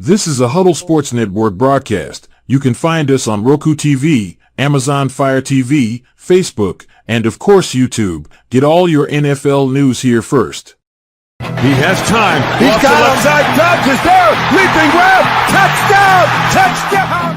This is a Huddle Sports Network broadcast. You can find us on Roku TV, Amazon Fire TV, Facebook, and of course YouTube. Get all your NFL news here first. He has time. He's got him. Side touch is there. Leaping grab. Touchdown. Touchdown.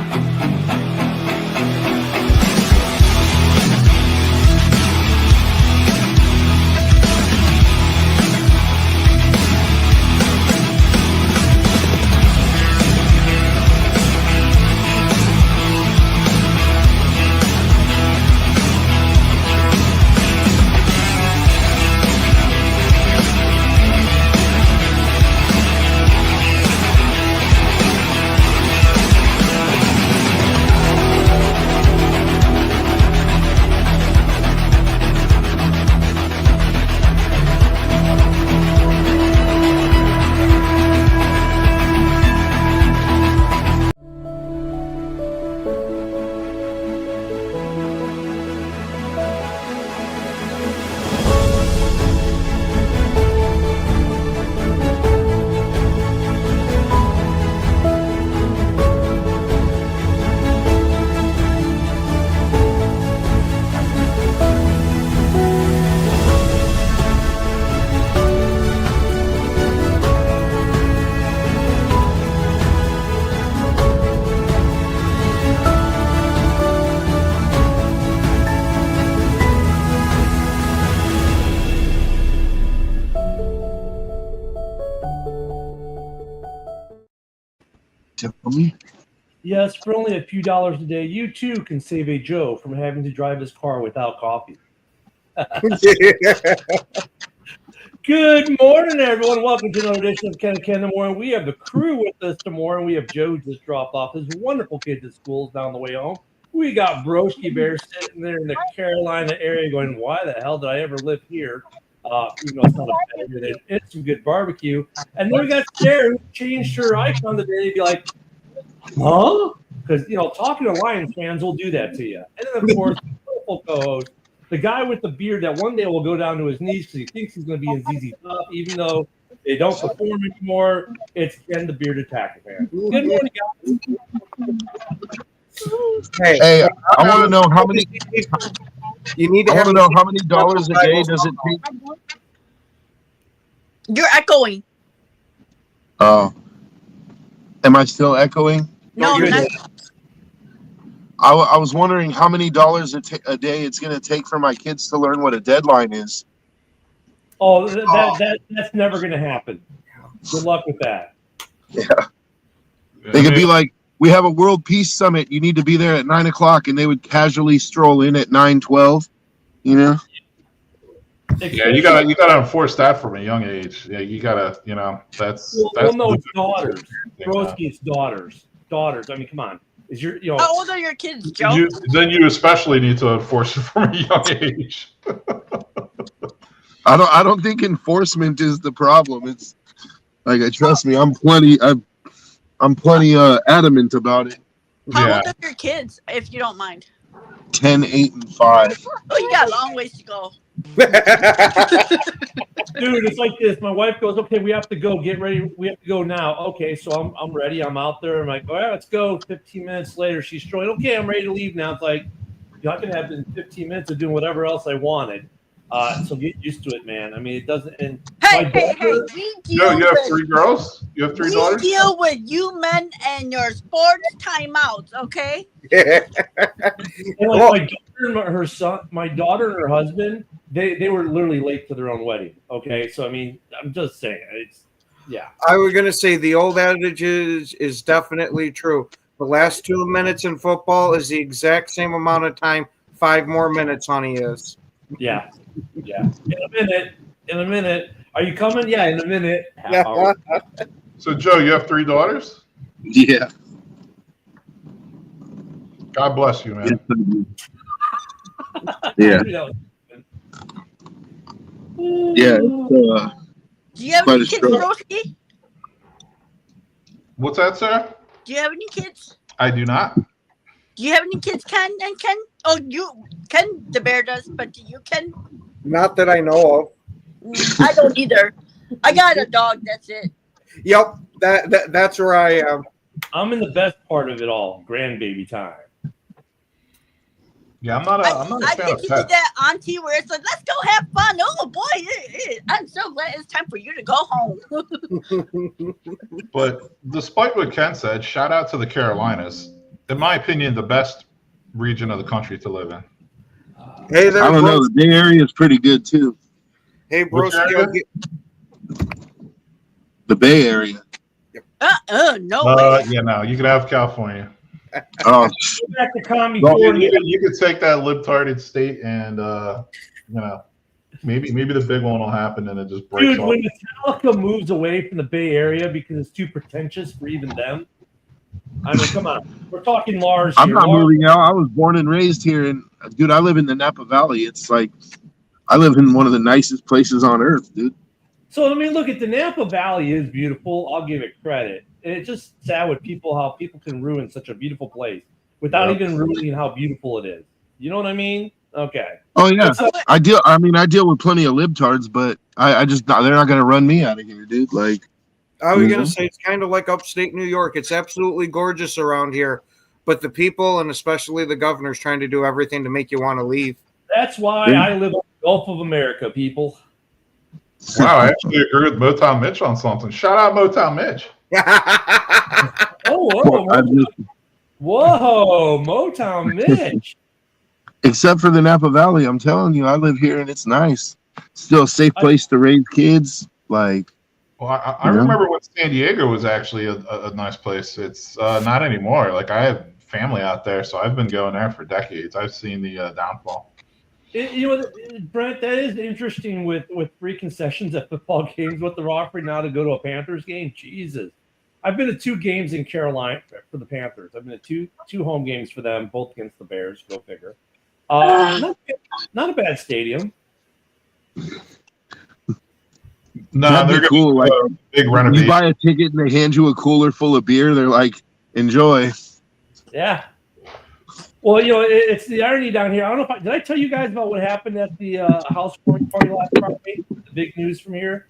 Yes, for only a few dollars a day, you too can save a Joe from having to drive his car without coffee. Good morning, everyone. Welcome to another edition of Ken in the Morning. We have the crew with us tomorrow. We have Joe just dropped off his wonderful kids at school down the way home. We got Broski Bear sitting there in the Carolina area going, why the hell did I ever live here? Even though it's not a bad area, it's some good barbecue. And then we got Sarah, who changed her icon today to be like, huh? Because, talking to Lions fans will do that to you. And then, of course, the beautiful co-host, the guy with the beard that one day will go down to his knees because he thinks he's going to be in ZZ Top, even though they don't perform anymore. It's Ken the Beard Attacker, man. Good morning, guys. Hey, I want to know how many. You need to I want to know how many dollars a day does it take? You're echoing. Oh, am I still echoing? No, not, I was wondering how many dollars a day it's going to take for my kids to learn what a deadline is. Oh, that's never going to happen. Good luck with that. Yeah, they could be like, we have a World Peace Summit. You need to be there at 9 o'clock, and they would casually stroll in at 9:12. You know. Yeah, you gotta enforce that from a young age. Yeah, you gotta, that's. Well, no, it's daughters. Broski, it's daughters. Daughters. I mean, come on. Is your, how old are your kids, Joe? Then you especially need to enforce it from a young age. I don't think enforcement is the problem. It's like, trust me, I'm plenty adamant about it. How old are your kids, if you don't mind? 10, 8, and 5. Oh, you got a long ways to go. Dude, it's like this. My wife goes, okay, we have to go. Get ready. We have to go now. Okay, so I'm ready. I'm out there. I'm like, all right, let's go. 15 minutes later, she's strolling. Okay, I'm ready to leave now. It's like, I can have in 15 minutes of doing whatever else I wanted. So get used to it, man. I mean, it doesn't. And hey, we deal you have 3 girls? You have 3 daughters? We deal with you men and your sports timeouts, okay? And like my daughter and her husband, they were literally late to their own wedding. Okay, so I mean, I'm just saying, I was gonna say the old adage is definitely true. The last 2 minutes in football is the exact same amount of time 5 more minutes, honey, is. Yeah. In a minute. Are you coming? Yeah, in a minute. So, Joe, you have 3 daughters? Yeah. God bless you, man. Yeah. Yeah. Do you have any kids, Broski? What's that, sir? Do you have any kids? I do not. Do you have any kids, Ken and Ken? Oh, Ken the Bear does, but do you, Ken? Not that I know of. I don't either. I got a dog, that's it. Yep. That's where I am. I'm in the best part of it all, grandbaby time. Yeah, I'm not a I fan think of you pets. did that, Auntie, where it's like, let's go have fun. Oh boy, I'm so glad it's time for you to go home. But despite what Ken said, shout out to the Carolinas. In my opinion, the best region of the country to live in. Hey there, I don't know. bro. The Bay Area is pretty good too. Hey, Which broski. area? The Bay Area. No way. Yeah, no, you could have California. Oh, Go back to commie Well, California. You could take that libtarded state and maybe the big one will happen and it just breaks Dude, off. when Metallica moves away from the Bay Area because it's too pretentious for even them, I mean, come on. We're talking Lars I'm here. not Lars, moving out. I was born and raised here, and dude, I live in the Napa Valley. It's like I live in one of the nicest places on earth, dude. So, I mean, look, at the Napa Valley is beautiful. I'll give it credit. And it's just sad with people how people can ruin such a beautiful place without Yeah. even ruining how beautiful it is. You know what I mean? Okay. Oh yeah, It's like- I deal with plenty of libtards, but I just they're not gonna run me out of here, dude. Like, I was Mhm. gonna say it's kind of like upstate New York. It's absolutely gorgeous around here, but the people and especially the governor's trying to do everything to make you want to leave. That's why I live on the Gulf of America, people. Wow, I actually agree with Motown Mitch on something. Shout out Motown Mitch. Oh, whoa, I just, whoa, Motown Mitch. except for the Napa Valley, I'm telling you, I live here and it's nice. Still a safe place to raise kids. Like, Well, I remember when San Diego was actually a nice place. It's not anymore. Like I have family out there, so I've been going there for decades. I've seen the downfall. Brent, that is interesting with free concessions at football games. What they're offering now to go to a Panthers game, Jesus! I've been to 2 games in Carolina for the Panthers. I've been to two home games for them, both against the Bears. Go figure. Not a bad stadium. No, that'd they're be gonna cool. be Like, big you renovation. buy a ticket and they hand you a cooler full of beer. They're like, enjoy. Yeah. Well, it's the irony down here. I don't know did I tell you guys about what happened at the house party last Friday? The big news from here.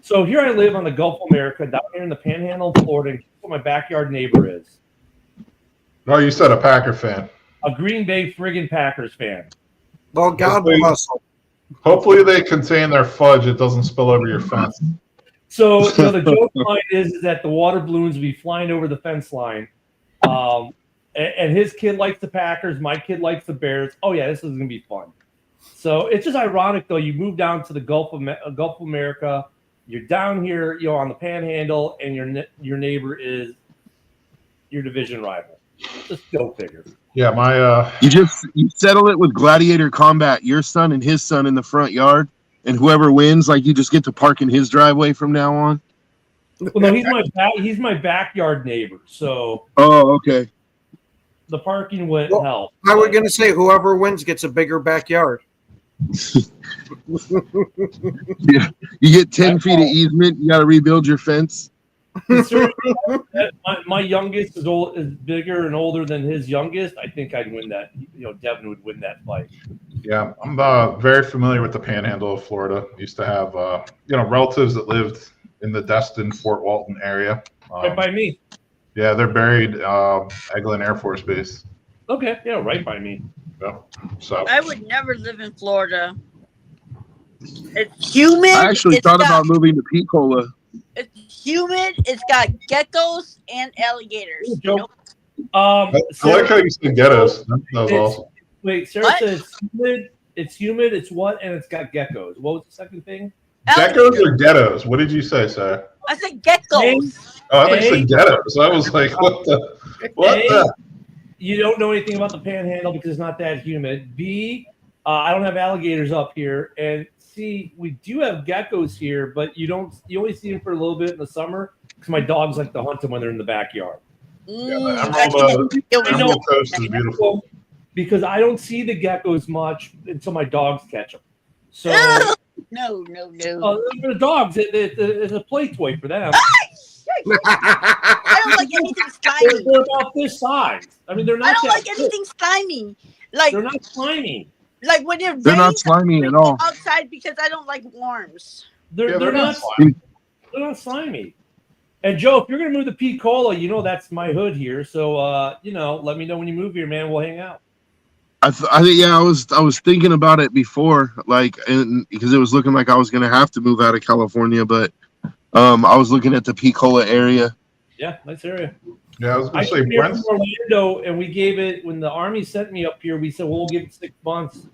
So here I live on the Gulf of America, down here in the Panhandle of Florida. And guess what my backyard neighbor is? Oh, you said a Packer fan. A Green Bay friggin' Packers fan. Well, God bless them. Hopefully they contain their fudge. It doesn't spill over your fence. So the joke line is that the water balloons will be flying over the fence line. And his kid likes the Packers. My kid likes the Bears. Oh, yeah, this is going to be fun. So it's just ironic, though. You move down to the Gulf of America. You're down here, on the Panhandle, and your neighbor is your division rival. Just go figure. Yeah, You settle it with gladiator combat. Your son and his son in the front yard, and whoever wins, like, you just get to park in his driveway from now on. Well, no, he's my backyard neighbor. So Oh, okay. the parking wouldn't help. I was gonna say whoever wins gets a bigger backyard. Yeah, you get 10 feet of easement. You got to rebuild your fence. My youngest is bigger and older than his youngest. I think I'd win that. Devin would win that fight. Yeah, I'm very familiar with the Panhandle of Florida. Used to have relatives that lived in the Destin, Fort Walton area. Right by me. Yeah, they're buried Eglin Air Force Base. Okay, yeah, right by me. Yeah, so I would never live in Florida. It's humid. I actually it's thought got- about moving to Pensacola. It's humid. It's got geckos and alligators. Ooh, Joe. I like how you said ghettos. That was awesome. Wait, Sarah What? said it's humid. It's humid. It's what? And it's got geckos. What was the second thing? Geckos or ghettos? What did you say, sir? I said geckos. Oh, I think you said ghettos. I was like, what the? You don't know anything about the Panhandle because it's not that humid. B, I don't have alligators up here, and C, we do have geckos here, but you only see them for a little bit in the summer because my dogs like to hunt them when they're in the backyard. the Emerald Coast is beautiful. Because I don't see the geckos much until my dogs catch them. So No. the dogs, it's a play toy for them. I don't like anything slimy. They're about this size. I mean, they're not. I don't that like anything slimy. Like They're not slimy. like when it rains, They're not slimy at all. outside because I don't like worms. They're Yeah, not. slimy. They're not slimy. And Joe, if you're gonna move to Picola, you know that's my hood here. So let me know when you move here, man. We'll hang out. I was thinking about it before, because it was looking like I was gonna have to move out of California, but I was looking at the Picola area. Yeah, nice area. Yeah, I was going to say, came here Brent's. from Orlando, and we gave it when the Army sent me up here. We said, well, we'll give it 6 months,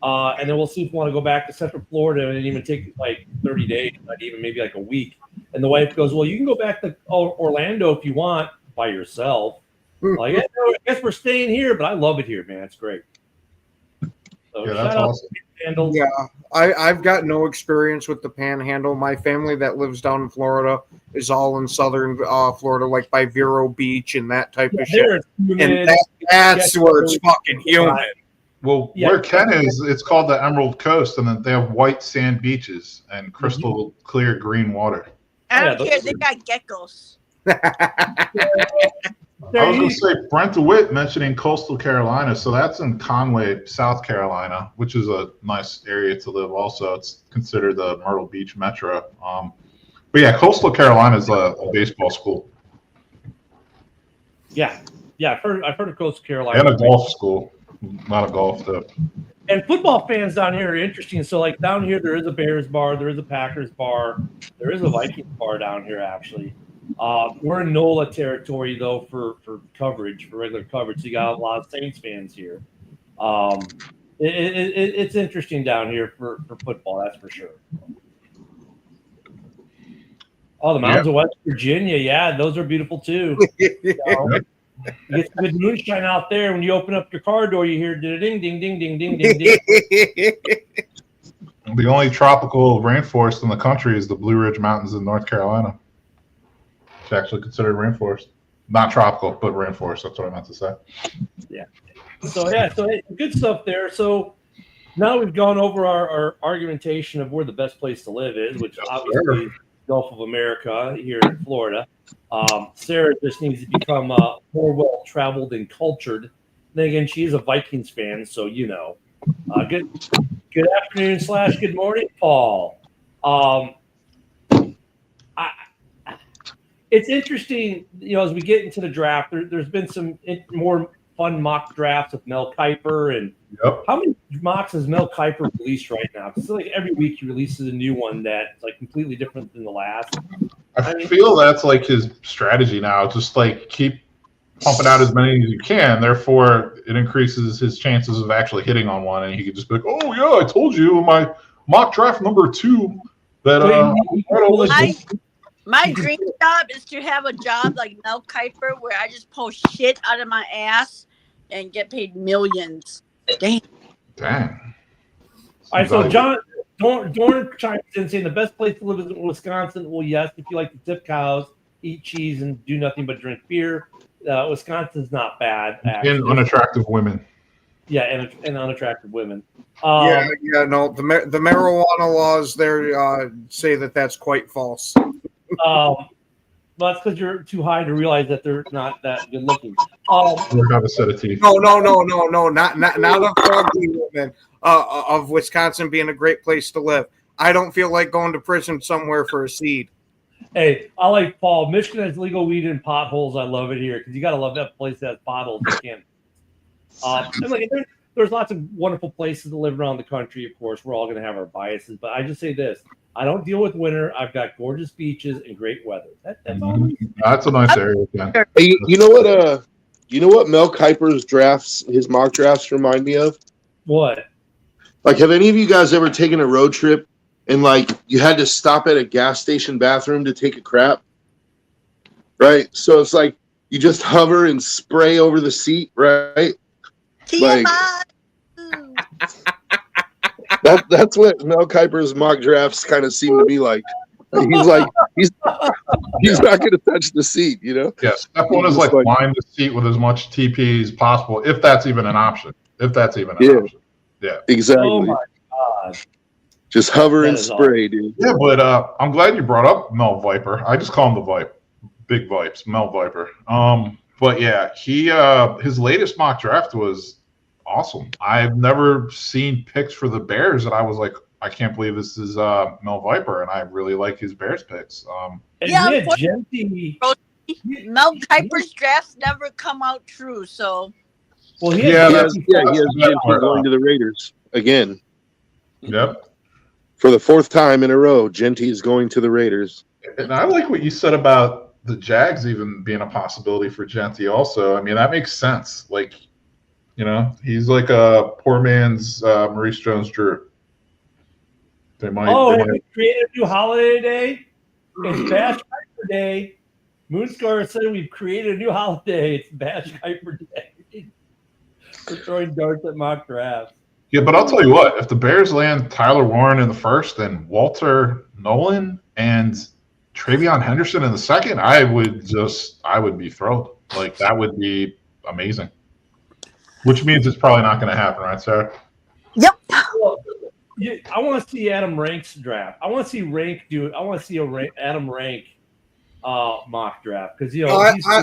and then we'll see if we want to go back to Central Florida, and it even take like 30 days, not even maybe like a week. And the wife goes, well, you can go back to Orlando if you want by yourself. Like, I guess we're staying here, but I love it here, man. It's great. So Yeah, that's awesome. Panhandle. Yeah, I've got no experience with the Panhandle. My family that lives down in Florida is all in southern Florida, like by Vero Beach and that type of shit. And that's where it's fucking humid. Well, where Ken is, it's called the Emerald Coast, and then they have white sand beaches and crystal clear green water. I don't care. They got geckos. I was going to say, Brent DeWitt mentioning coastal Carolina. So that's in Conway, South Carolina, which is a nice area to live also. It's considered the Myrtle Beach metro. But yeah, coastal Carolina is a baseball school. Yeah, I've heard of coastal Carolina. And a golf school. Not a golf, though. And football fans down here are interesting. So, like down here, there is a Bears bar, there is a Packers bar, there is a Vikings bar down here, actually. We're in NOLA territory, though, for coverage, for regular coverage. So you got a lot of Saints fans here. It's interesting down here for football, that's for sure. Oh, the mountains of West Virginia, yeah, those are beautiful too. You get some good moonshine out there. When you open up your car door, you hear ding, ding, ding, ding, ding, ding, ding. The only tropical rainforest in the country is the Blue Ridge Mountains in North Carolina. It's actually considered rainforest. Not tropical, but rainforest. That's what I meant to say. Yeah. So good stuff there. So now we've gone over our argumentation of where the best place to live is, which obviously is Gulf of America here in Florida. Sarah just needs to become more well-traveled and cultured. Then again, she is a Vikings fan, so you know. Good afternoon / good morning, Paul. It's interesting, as we get into the draft, there's been some more fun mock drafts with Mel Kiper. And how many mocks has Mel Kiper released right now? Because like every week he releases a new one that's like completely different than the last. I feel that's like his strategy now. Just like keep pumping out as many as you can. Therefore, it increases his chances of actually hitting on one. And he could just be like, oh, yeah, I told you in my mock draft number 2 that my dream job is to have a job like Mel Kiper where I just pull shit out of my ass and get paid millions. Dang. All right, so John Dorn chimes in saying the best place to live is in Wisconsin. Well, yes, if you like to tip cows, eat cheese, and do nothing but drink beer. Wisconsin's not bad. Actually. And unattractive women. Yeah, and unattractive women. No, the marijuana laws there say that that's quite false. Well, that's because you're too high to realize that they're not that good looking. Or have a set of teeth. No, not of ugly women. Of Wisconsin being a great place to live. I don't feel like going to prison somewhere for a seed. Hey, I like Paul. Michigan has legal weed and potholes. I love it here because you got to love that place that has potholes. You can't. There's lots of wonderful places to live around the country. Of course, we're all going to have our biases, but I just say this. I don't deal with winter. I've got gorgeous beaches and great weather. That's all. That's a nice area. Hey, you know what? You know what Mel Kiper's drafts, his mock drafts, remind me of? What? Like, have any of you guys ever taken a road trip and like you had to stop at a gas station bathroom to take a crap? Right. So it's like you just hover and spray over the seat, right? Like, that's what Mel Kiper's mock drafts kind of seem to be like. He's like he's not going to touch the seat, you know. Yeah, step one is like line the seat with as much TP as possible, if that's even an option. Option. Yeah, exactly. Oh my god! Just hover and spray, dude. Yeah, but I'm glad you brought up Mel Viper. I just call him the Vipe, Big Vipes, Mel Viper. But yeah, he his latest mock draft was awesome. I've never seen picks for the Bears that I was like, I can't believe this is Mel Viper, and I really like his Bears picks. And Yeah, he had Genty. Mel Kiper's drafts never come out true, so Well, he Yeah, had he has Genty going to the Raiders again. Yep. For the 4th time in a row, Genty is going to the Raiders. And I like what you said about the Jags even being a possibility for Genty also. I mean, that makes sense. Like, you know, he's like a poor man's Maurice Jones-Drew. They might. have we created a new holiday today? It's Bash Kuiper Day. Moonscar said we've created a new holiday. It's Bash Kuiper Day. We're throwing darts at mock drafts. Yeah, but I'll tell you what, if the Bears land Tyler Warren in the 1st and Walter Nolan and Travion Henderson in the 2nd, I would be thrilled. Like, that would be amazing. Which means it's probably not going to happen, right, Sarah? yep. Well, I want to see Adam Rank's draft. I want to see Rank do it. I want to see Adam Rank mock draft because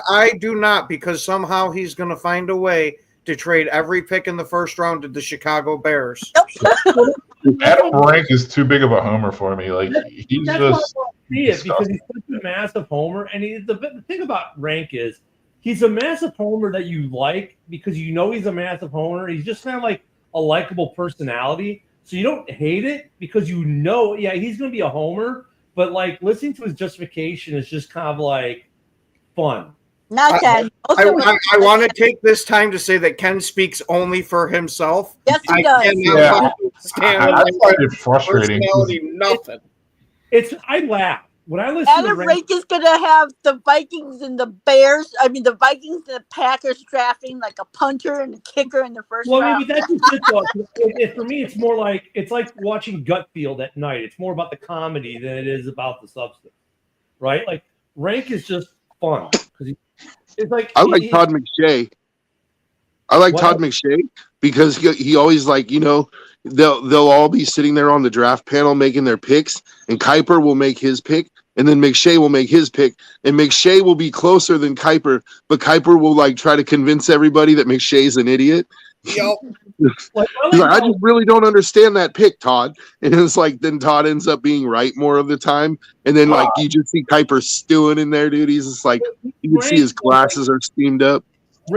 I do not, because somehow he's going to find a way to trade every pick in the 1st round to the Chicago Bears. Adam Rank is too big of a homer for me. Like, he's that's just why I want to see it because he's such a massive homer. And the thing about Rank is he's a massive homer that you like because you know he's a massive homer. He's just kind of like a likable personality. So you don't hate it because you know, yeah, he's going to be a homer. But like listening to his justification is just kind of like fun. Not that. I want to take this time to say that Ken speaks only for himself. Yes, he I does. cannot stand I find it frustrating. personality, nothing. I laugh when I listen Adam to Rank is going to have the Vikings and the Bears. I mean, the Vikings and the Packers drafting like a punter and a kicker in the 1st Well, round. I mean, that's just it, though. For me, it's more like it's like watching Gutfield at night. It's more about the comedy than it is about the substance, right? Like Rank is just fun because it's like I like Todd McShay. Todd McShay because he always, like, you know, they'll all be sitting there on the draft panel making their picks, and Kiper will make his pick, and then McShay will make his pick, and McShay will be closer than Kiper, but Kiper will like try to convince everybody that McShay's an idiot. Yep. He's like, I just really don't understand that pick, Todd. And it's like then Todd ends up being right more of the time, and then like you just see Kiper stewing in there, dude. He's just like you can see his glasses are steamed up.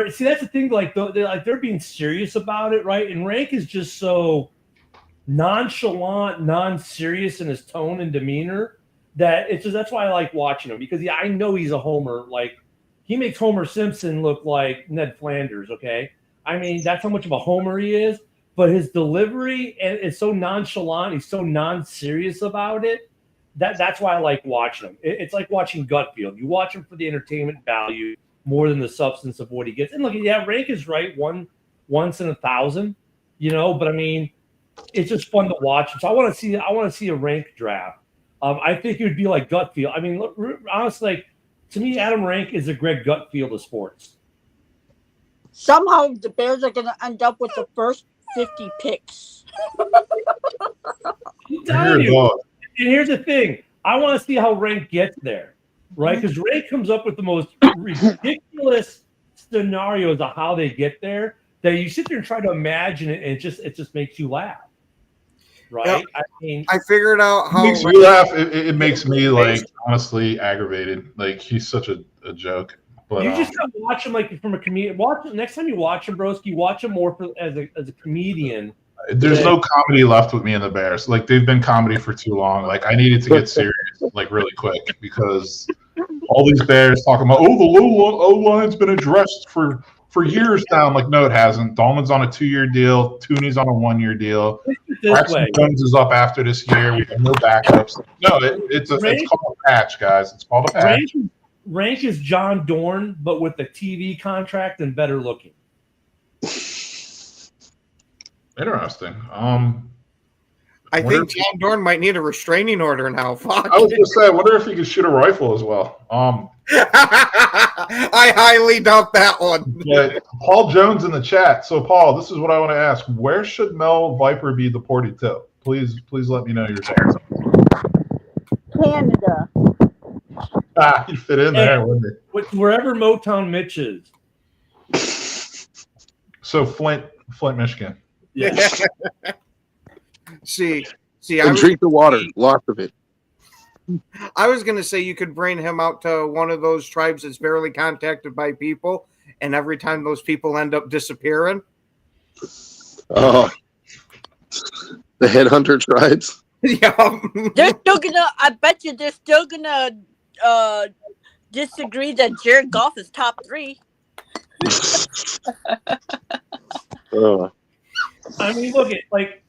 See, that's the thing. Like they're being serious about it, right? And Rank is just so nonchalant, non-serious in his tone and demeanor that it's just that's why I like watching him because I know he's a homer. Like he makes Homer Simpson look like Ned Flanders. Okay, I mean that's how much of a homer he is. But his delivery is so nonchalant. He's so non-serious about it. That's why I like watching him. It's like watching Gutfield. You watch him for the entertainment value more than the substance of what he gets. And look, yeah, Rank is right once in 1,000, you know. But I mean, it's just fun to watch. So I want to see a Rank draft. I think it would be like Gutfield. I mean, look, honestly, like, to me, Adam Rank is a Greg Gutfield of sports. Somehow the Bears are going to end up with the first 50 picks. I'm telling you. And here's the thing. I want to see how Rank gets there, right? Because Rank comes up with the most ridiculous scenarios of how they get there that you sit there and try to imagine it, and it just makes you laugh. Right? Yep. I mean, I figured out how. It makes me laugh. It makes me like honestly aggravated. Like he's such a joke. But you just gotta watch him like from a comedian. Next time you watch him, broski, watch him more as a comedian. There's no comedy left with me and the Bears. Like they've been comedy for too long. Like I needed to get serious like really quick because all these Bears talking about the O line's been addressed for years now. I'm like, no, it hasn't. Dolman's on a 2-year deal. Tooney's on a 1-year deal. Braxton Jones is up after this year. We have no backups. No, it's called a patch, guys. It's called a patch. Rank is John Dorn, but with a TV contract and better looking. Interesting. I think John Dorn might need a restraining order now. Fuck. I was going to say, I wonder if he could shoot a rifle as well. I highly doubt that one. But Paul Jones in the chat. So, Paul, this is what I want to ask. Where should Mel Viper be deported to? Please let me know your thoughts. Canada. He'd fit in there, wouldn't he? Wherever Motown Mitch is. So, Flint, Michigan. Yeah. See, See, And drink the water, lots of it. I was going to say you could bring him out to one of those tribes that's barely contacted by people, and every time those people end up disappearing. Oh, the headhunter tribes. Yeah. They're still gonna. I bet you they're still gonna disagree that Jared Goff is top 3. I mean, look at like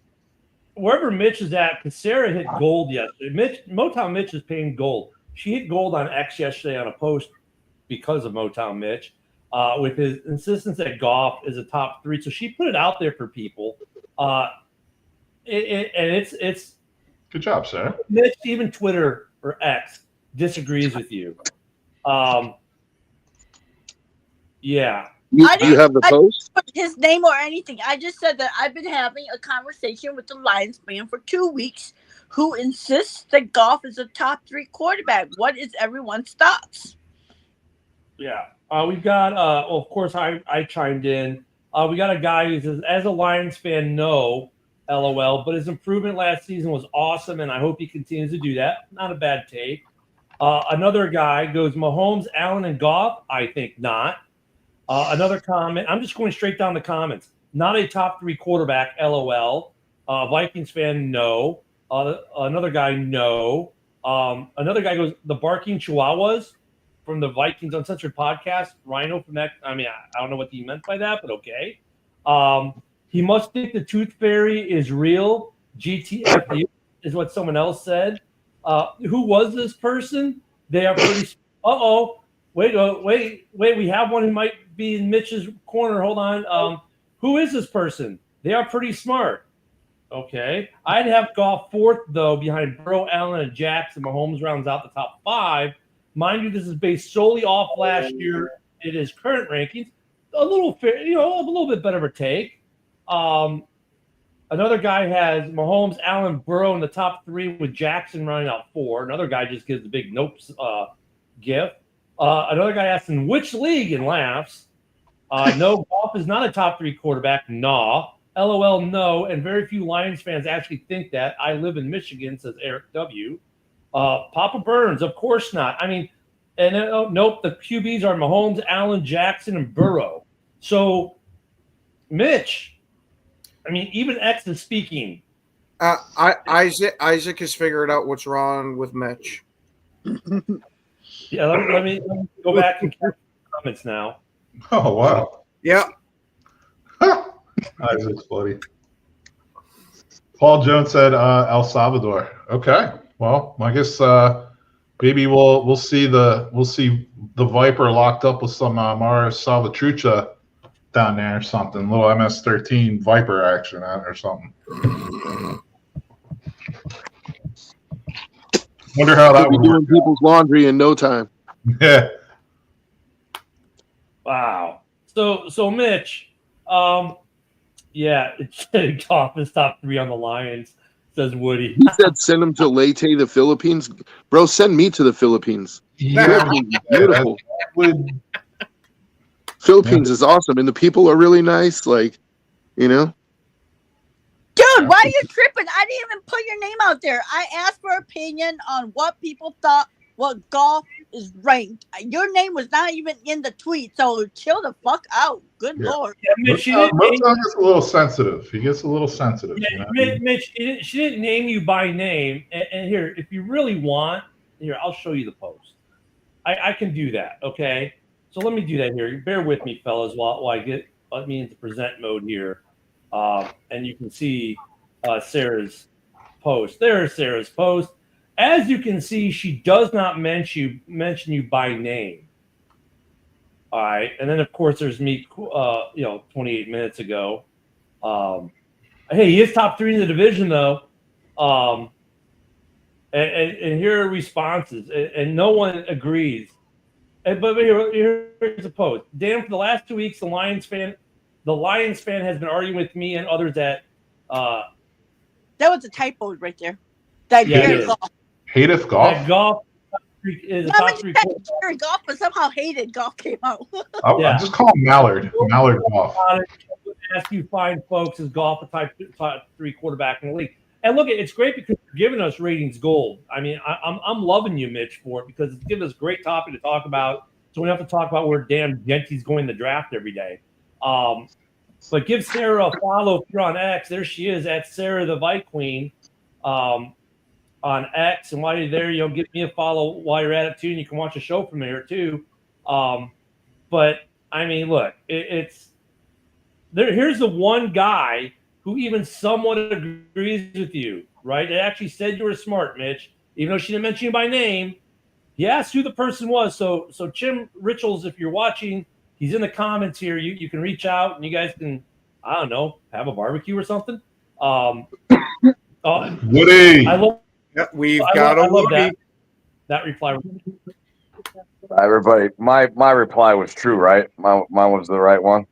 wherever Mitch is at, because Sarah hit gold yesterday. Motown Mitch is paying gold. She hit gold on X yesterday on a post because of Motown Mitch, with his insistence that Goff is a top 3. So she put it out there for people. And it's Good job, Sarah. Mitch, even Twitter or X disagrees with you. Yeah. Do you have the post? Put his name or anything. I just said that I've been having a conversation with the Lions fan for 2 weeks, who insists that Goff is a top 3 quarterback. What is everyone's thoughts? Yeah. We've got, well, of course, I chimed in. We got a guy who says, as a Lions fan, no, LOL, but his improvement last season was awesome, and I hope he continues to do that. Not a bad take. Another guy goes, Mahomes, Allen, and Goff? I think not. Another comment. I'm just going straight down the comments. Not a top 3 quarterback, LOL. Vikings fan, no. Another guy, no. Another guy goes, the barking chihuahuas from the Vikings Uncensored podcast. Rhino from that. I mean, I don't know what he meant by that, but okay. He must think the tooth fairy is real. GTFU is what someone else said. Who was this person? They are pretty. Wait. We have one who might be in Mitch's corner. Hold on. Who is this person? They are pretty smart. Okay. I'd have Goff 4th, though, behind Burrow, Allen, and Jackson. Mahomes rounds out the top 5. Mind you, this is based solely off last year. It is current rankings. A little fair, a little bit better of a take. Another guy has Mahomes, Allen, Burrow in the top 3 with Jackson running out 4. Another guy just gives the big nope gif. Another guy asks in which league and laughs. No, Goff is not a top 3 quarterback. Nah. LOL, no. And very few Lions fans actually think that. I live in Michigan, says Eric W. Papa Burns, of course not. I mean, and nope, the QBs are Mahomes, Allen, Jackson, and Burrow. So, Mitch, I mean, even X is speaking. Isaac has figured out what's wrong with Mitch. Yeah, let me go back and catch the comments now. Oh, wow. Yeah. Isaac's buddy. Paul Jones said El Salvador. Okay. Well, I guess maybe we'll see the Viper locked up with some Mara Salvatrucha down there or something. Little MS-13 Viper action or something. Wonder how that We'll would be work. doing people's laundry in no time. Yeah. Wow. So Mitch, yeah, it's Goff is top 3 on the Lions, says Woody. He said send him to Leyte, the Philippines. Bro, send me to the Philippines. Philippines is beautiful. Philippines is awesome, and the people are really nice. Like, Dude, why are you tripping? I didn't even put your name out there. I asked for opinion on what people thought what Goff is ranked. Your name was not even in the tweet, so chill the fuck out. Good Lord. Yeah, Mitch, Motown gets a little sensitive. He gets a little sensitive. Yeah, Mitch, she didn't name you by name. And here, if you really want, here, I'll show you the post. I can do that, okay? So let me do that here. Bear with me, fellas, while I get me into present mode here. And you can see Sarah's post. There's Sarah's post. As you can see, she does not mention you by name. All right, and then of course there's me. 28 minutes ago. Hey, he is top 3 in the division though. And here are responses, and no one agrees. But here's a post. Dan, for the last 2 weeks, the Lions fan has been arguing with me and others that. That was a typo right there. That Yeah, Jared it is. Goff. Hateth Golf. That Goff is a No, top but 3 you said Jared Goff, but somehow hated Goff came out. I'll just call him Mallard. Mallard Golf. Ask you fine folks, is Goff a top 3 quarterback in the league? And look, it's great because you're giving us ratings gold. I mean, I'm loving you, Mitch, for it because it's giving us a great topic to talk about. So we don't have to talk about where damn Genty's going to draft every day. But give Sarah a follow if you're on X. There she is at Sarah the Vike Queen on X. And while you're there, give me a follow while you're at it too, and you can watch a show from there too. But I mean, look, it's there. Here's the one guy who even somewhat agrees with you, right? It actually said you were smart, Mitch, even though she didn't mention you by name. He asked who the person was. So Jim Richels, if you're watching, he's in the comments here. You can reach out and you guys can, I don't know, have a barbecue or something. Woody. I love. Yeah, we've got a Woody. That reply. Everybody, my reply was true, right? Mine was the right one.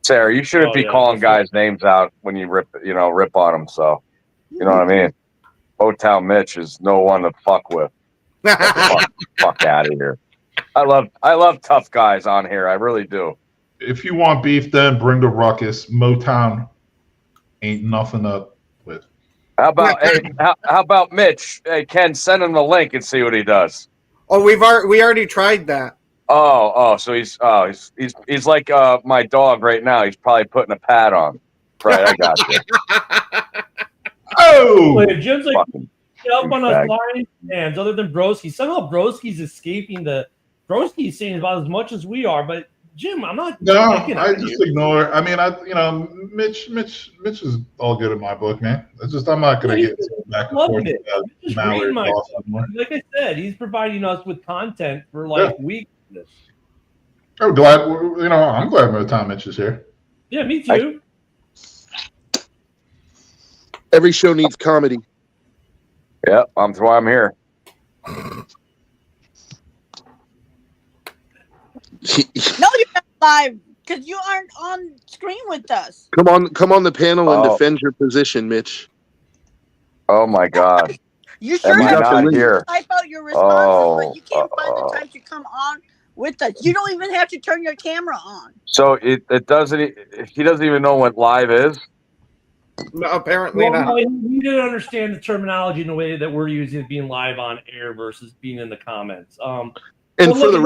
Sarah, you shouldn't be calling guys' names out when you rip on them. So, you know what I mean? Motown Mitch is no one to fuck with. Fuck out of here. I love tough guys on here. I really do. If you want beef, then bring the ruckus. Motown ain't nothing up with. How about Mitch? Hey, Ken, send him the link and see what he does. Oh, we already tried that. So he's like my dog right now. He's probably putting a pad on. Right, I got you. Wait, Jim's like up on us Lions fans other than Broski. Somehow Broski's escaping the Broski's saying about as much as we are, but Jim, I'm not. No, I just ignore. I mean, Mitch is all good in my book, man. It's just I'm not going to get back and forth. Like I said, he's providing us with content for weeks. I'm glad. I'm glad Motown Mitch is here. Yeah, me too. Every show needs comedy. Yeah, that's why I'm here. No, you're not live because you aren't on screen with us. Come on the panel and defend your position, Mitch. Oh my God! You sure have to here? Type out your responses, but you can't find the time to come on with us. You don't even have to turn your camera on. So it doesn't. He doesn't even know what live is. No, apparently not. No, we didn't understand the terminology in the way that we're using it being live on air versus being in the comments. And for the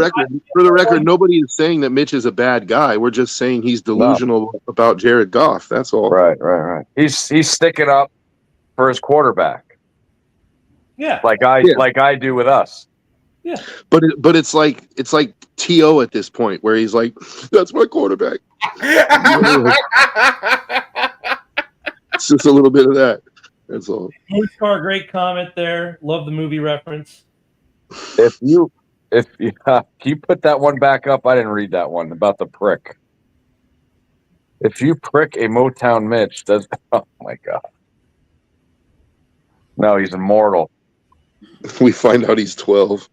record, nobody is saying that Mitch is a bad guy. We're just saying he's delusional about Jared Goff. That's all. Right. He's sticking up for his quarterback. Yeah. Like I do with us. Yeah. But it's like T.O. at this point where he's like, that's my quarterback. It's just a little bit of that. That's all. Moostar, great comment there. Love the movie reference. If you can you put that one back up? I didn't read that one about the prick. If you prick a Motown Mitch, oh my God. No, he's immortal. We find out he's 12.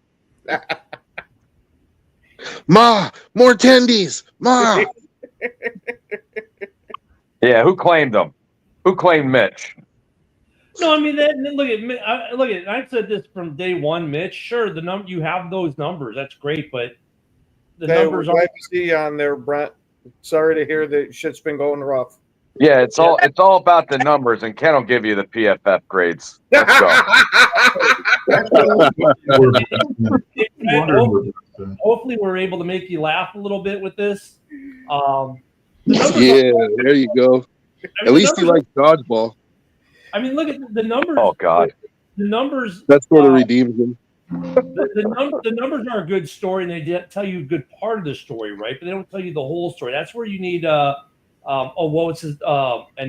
Ma, more tendies. Ma. Yeah, who claimed him? Who claimed Mitch? No, I mean look at. I've said this from day one, Mitch. Sure, you have those numbers. That's great, but the numbers are. Glad to see you on there, Brent. Sorry to hear that shit's been going rough. Yeah, it's all about the numbers, and Ken will give you the PFF grades. Let's go. Hopefully, we're able to make you laugh a little bit with this. Yeah, there you go. At least he likes dodgeball. I mean, look at the numbers. Oh God, the numbers. That sort of redeems him. The numbers are a good story, and they tell you a good part of the story, right? But they don't tell you the whole story. That's where you need and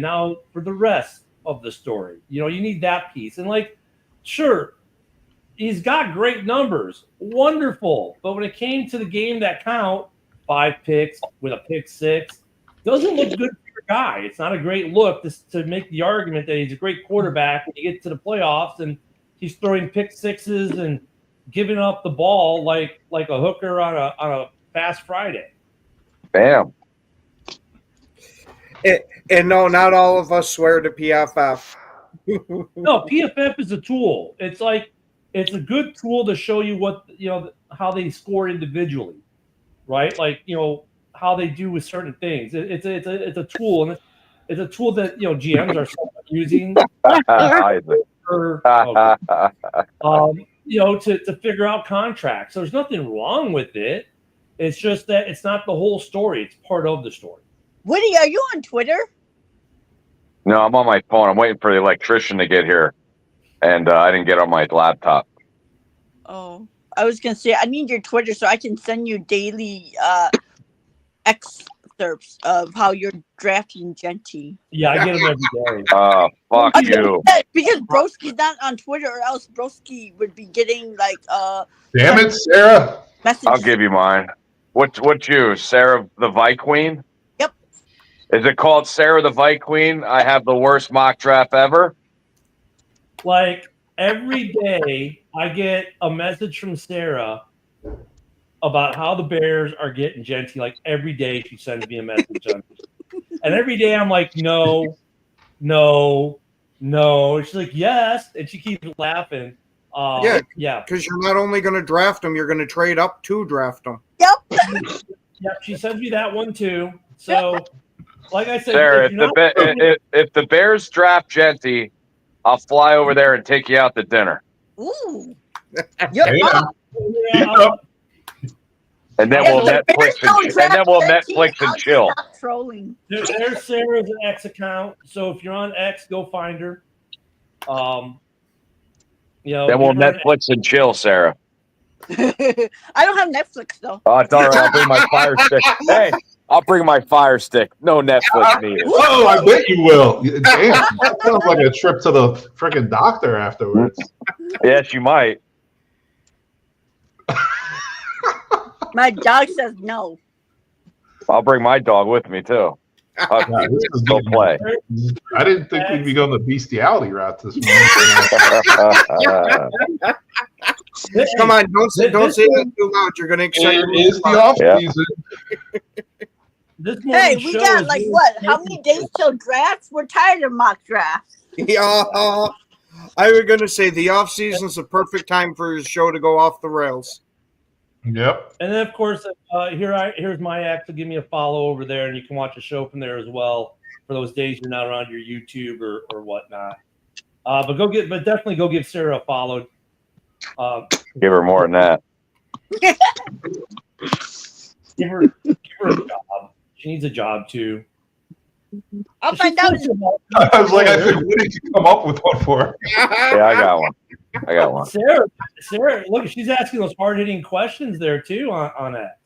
now for the rest of the story, you need that piece. And sure, he's got great numbers, wonderful. But when it came to the game that count, 5 picks with a pick 6, doesn't look good for your guy. It's not a great look to make the argument that he's a great quarterback when you get to the playoffs and he's throwing pick 6s and giving up the ball like a hooker on a fast Friday. Bam. And no, not all of us swear to PFF. No, PFF is a tool. It's a good tool to show you how they score individually, right? how they do with certain things. It's a tool, and it's a tool that GMs are using to figure out contracts. There's nothing wrong with it. It's just that it's not the whole story. It's part of the story. Woody, are you on Twitter? No, I'm on my phone. I'm waiting for the electrician to get here, and I didn't get on my laptop. Oh, I was gonna say I need your Twitter so I can send you daily excerpts of how you're drafting Genty. Yeah, I get them every day. Fuck you. Because Broski's not on Twitter, or else Broski would be getting like Damn it, Sarah. messages. I'll give you mine. What's you, Sarah the Vi Queen? Yep. Is it called Sarah the Vi Queen? I have the worst mock draft ever. Like every day, I get a message from Sarah about how the Bears are getting Genty. Like every day, she sends me a message on it. And every day, I'm like, no. And she's like, yes, and she keeps laughing. Yeah. Because you're not only going to draft them, you're going to trade up to draft them. Yep. Yep, she sends me that one too. So, like I said, Sarah, if the Bears draft Genty, I'll fly over there and take you out to dinner. Ooh. And then we'll Netflix and chill. Trolling. There's Sarah's X account. So if you're on X, go find her. Then we'll Netflix and chill, Sarah. I don't have Netflix though. Oh, it's all right. I'll bring my Fire Stick. Hey, I'll bring my Fire Stick. No Netflix needed. Oh, I bet you will. Damn, that sounds like a trip to the freaking doctor afterwards. Yes, you might. My dog says no. I'll bring my dog with me too. Go play. I didn't think we'd be going the bestiality route this morning. Come on, don't say that too loud. You're going to excite me. It is the off season. Hey, we got like what? How many days till drafts? We're tired of mock drafts. Yeah, I was going to say the off season's the perfect time for his show to go off the rails. Yep. And then, of course, here's my X. So give me a follow over there, and you can watch the show from there as well for those days you're not around your YouTube or whatnot. But definitely go give Sarah a follow. Give her more than that. Give her a job. She needs a job too. I'll find out. I was like, I think, what did you come up with one for? Yeah, I got one. Sarah, look, she's asking those hard hitting questions there too on that.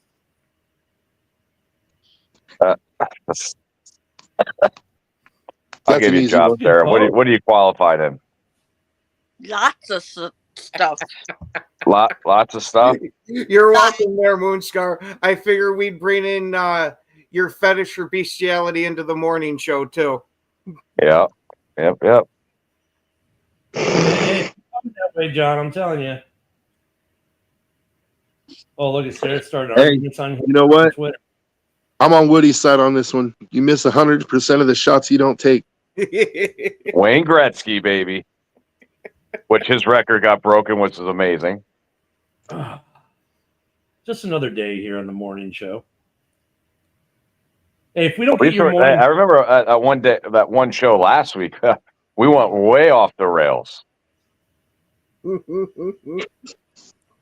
I'll give you a job, Sarah. What are you qualified in? Lots of stuff. Lots of stuff. You're welcome there, Moonscar. I figure we'd bring in your fetish for bestiality into the morning show too. Yeah. Yep. Hey, that way, John. I'm telling you. Oh, look at Sarah starting arguments on. You know what? Twitter. I'm on Woody's side on this one. You miss 100% of the shots you don't take. Wayne Gretzky, baby. Which his record got broken, which is amazing. Just another day here on the morning show. Hey, if we don't get your morning, I remember that one show last week. We went way off the rails. Which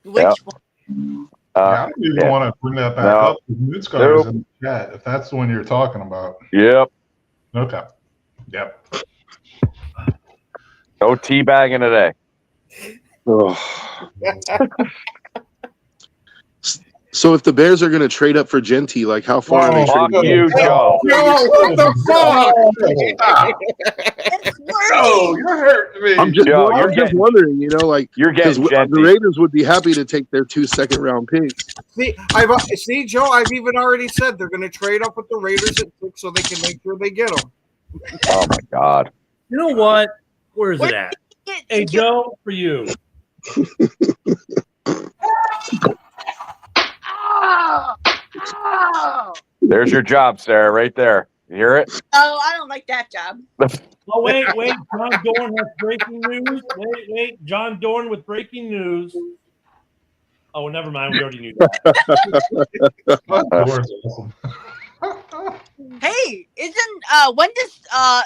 one? I don't even want to bring that back up. Moonscar is in the chat, if that's the one you're talking about. Yep. Okay. Yep. No teabagging today. So if the Bears are going to trade up for Genty, like how far are they Fuck trading? you, Joe. What the fuck? Oh, you're hurting me. I'm just wondering, like you're getting the Raiders would be happy to take their 2 second-round picks. See, Joe, I've even already said they're going to trade up with the Raiders at 6 so they can make sure they get them. Oh my God! You know what? Where is it at? Hey, Joe, for you. There's your job, Sarah, right there. You hear it? Oh, I don't like that job. Oh, wait. John Dorn has breaking news. Wait. John Dorn with breaking news. Oh, never mind. We already knew that. Doran's awesome. Hey, when does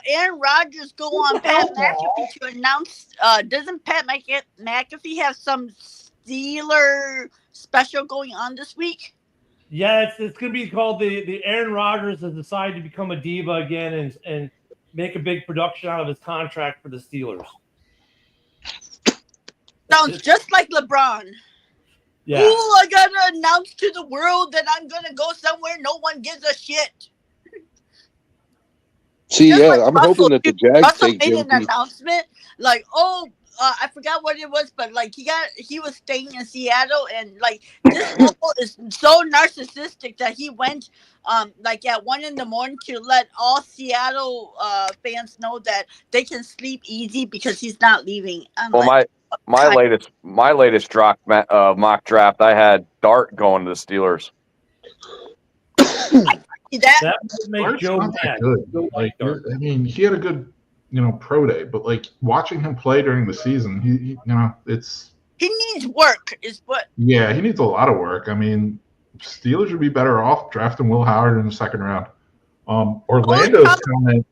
Aaron Rodgers go on Pat McAfee to announce? Doesn't Pat McAfee have some Steeler special going on this week? Yeah, it's going to be called the Aaron Rodgers has decided to become a diva again and make a big production out of his contract for the Steelers. Sounds just like LeBron. Yeah. Ooh, I gotta announce to the world that I'm gonna go somewhere no one gives a shit. See, Just yeah, like I'm Russell, hoping that the dude, Jags Russell take made Jim an Pete. announcement like, I forgot what it was, but like he was staying in Seattle, and like this fool is so narcissistic that he went like at 1 a.m. to let all Seattle fans know that they can sleep easy because he's not leaving. Well, my latest mock draft, I had Dart going to the Steelers. That would make Dart's Joe not that mad. good. Joe Like, Dart. I mean, he had a good, pro day, but like watching him play during the season, he it's He needs work, is what. yeah, he needs a lot of work. I mean, Steelers would be better off drafting Will Howard in the second round. Orlando's kind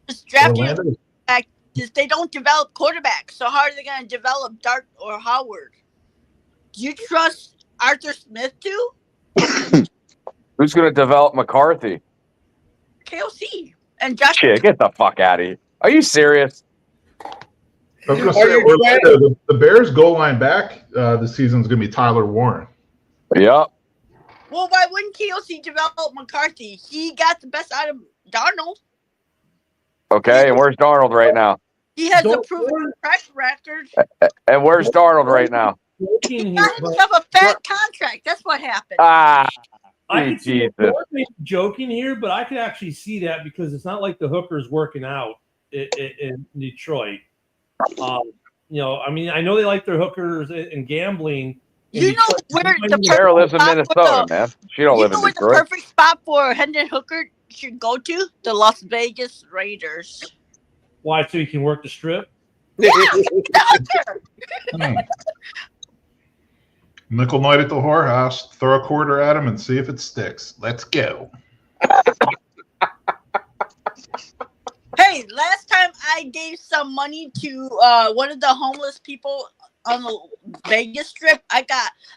Just of drafting Orlando's back. Just they don't develop quarterbacks, so how are they going to develop Dart or Howard? Do you trust Arthur Smith too? Who's going to develop McCarthy? KOC and Josh. Shit, get the fuck out of here. Are you serious? I was going to say Orlando, the Bears' goal line back this season is going to be Tyler Warren. Yep. Well, why wouldn't KOC develop McCarthy? He got the best out of Darnold. Okay, and where's Darnold right now? He has a proven track record. And where's Darnold right now? He got himself a fat contract. That's what happened. I could see Jesus. Dortmund joking here, but I could actually see that because it's not like the hooker's working out in Detroit. I mean, I know they like their hookers and gambling. You know where the Sarah lives in Minnesota, man. She don't live in where the Detroit. perfect spot for Hendon Hooker should go to? The Las Vegas Raiders. Why? So you can work the strip? Yeah, the hooker. Nickel night at the whorehouse. Throw a quarter at him and see if it sticks. Let's go. Hey, last time I gave some money to one of the homeless people on the Vegas Strip,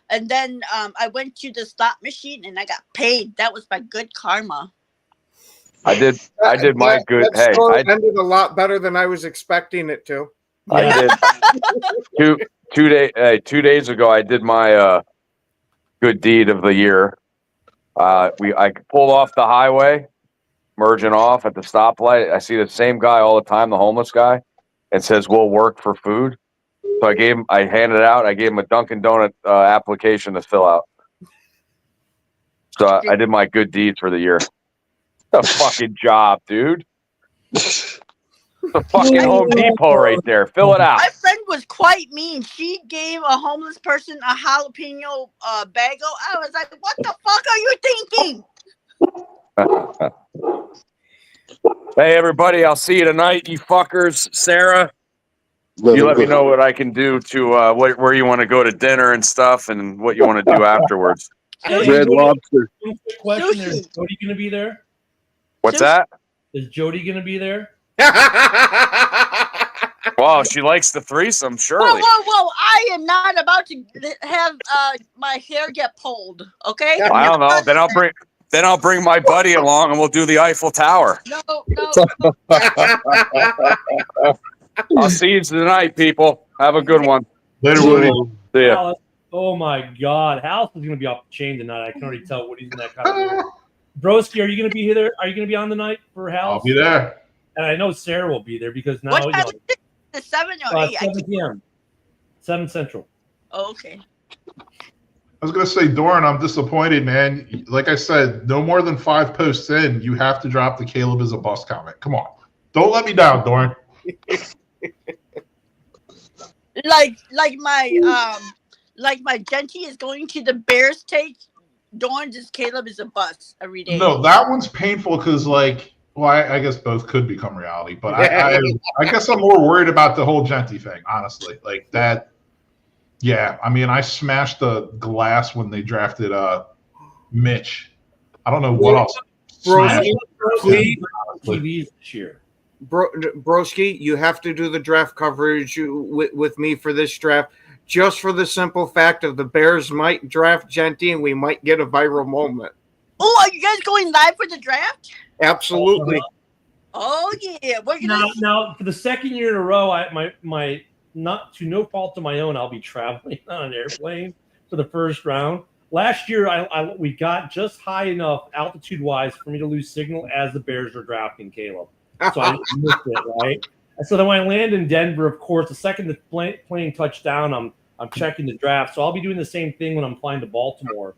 and then I went to the slot machine and I got paid. That was my good karma. I did my good. That Hey, story I ended a lot better than I was expecting it to. did 2 days ago. I did my good deed of the year. I pulled off the highway, merging off at the stoplight. I see the same guy all the time, the homeless guy, and says, "We'll work for food." So I handed it out. I gave him a Dunkin' Donut application to fill out. So I did my good deeds for the year. A fucking job, dude. The fucking Home Depot right there. Fill it out. My friend was quite mean. She gave a homeless person a jalapeno bagel. I was like, what the fuck are you thinking? Hey, everybody. I'll see you tonight, you fuckers. Sarah, you let me know what I can do to where you want to go to dinner and stuff and what you want to do afterwards. Red Lobster. Question: Is Jody going to be there? What's that? Is Jody going to be there? Well, she likes the threesome, surely. Whoa! I am not about to have my hair get pulled. Okay? I don't know. Then I'll bring my buddy along and we'll do the Eiffel Tower. No. I'll see you tonight, people. Have a good one. Later, Woody. See ya. Alice, oh my God, House is going to be off the chain tonight. I can already tell Woody's in that kind of mood. Broski, are you going to be here? Are you going to be on the night for House? I'll be there. And I know Sarah will be there because now What time is it? The 7 or 8? 7 p.m. 7 Central. Oh, okay. I was going to say, Doran, I'm disappointed, man. Like I said, no more than 5 posts in, you have to drop the Caleb is a bust comment. Come on. Don't let me down, Doran. Like my Genty is going to the Bears take. Dawn just Caleb is a bust every day. No, that one's painful because, like, well, I guess both could become reality, but I guess I'm more worried about the whole Genty thing, honestly. Like that, Yeah, I mean, I smashed the glass when they drafted Mitch. I don't know what else. Broski, please, TVs this year. Broski, you have to do the draft coverage with me for this draft, just for the simple fact of the Bears might draft Genty and we might get a viral moment. Oh, are you guys going live for the draft? Absolutely. Oh yeah, we're gonna now for the second year in a row, my not to no fault of my own, I'll be traveling on an airplane for the first round. Last year, we got just high enough altitude wise for me to lose signal as the Bears were drafting Caleb, so I missed it, right. And so then when I land in Denver, of course, the second the plane touched down, I'm checking the draft. So I'll be doing the same thing when I'm flying to Baltimore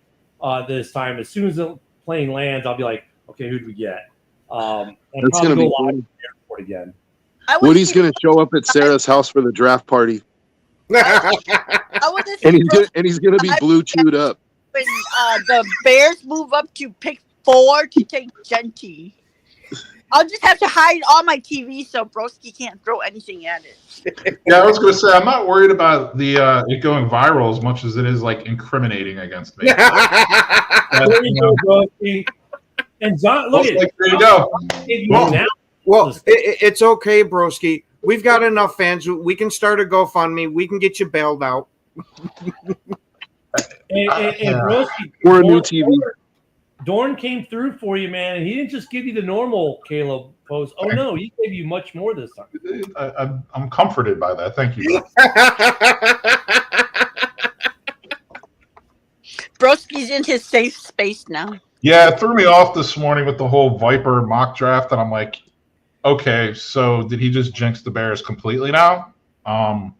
this time. As soon as the plane lands, I'll be like, okay, who do we get? And That's probably gonna be go live fun. to the airport again. Woody's going to show up at Sarah's house for the draft party, and he's going to be blue chewed up. When the Bears move up to pick 4 to take Genty, I'll just have to hide all my TV so Broski can't throw anything at it. Yeah, I was going to say I'm not worried about the it going viral as much as it is like incriminating against me. There you go, Broski. And John, look at there you go. Well, it's okay, Broski. We've got enough fans. We can start a GoFundMe. We can get you bailed out. And Broski, Or a new TV. Dorn came through for you, man, and he didn't just give you the normal Caleb pose. Oh no, he gave you much more this time. I'm comforted by that. Thank you. Broski's in his safe space now. Yeah, it threw me off this morning with the whole Viper mock draft, and I'm like, okay, so did he just jinx the Bears completely now? I'm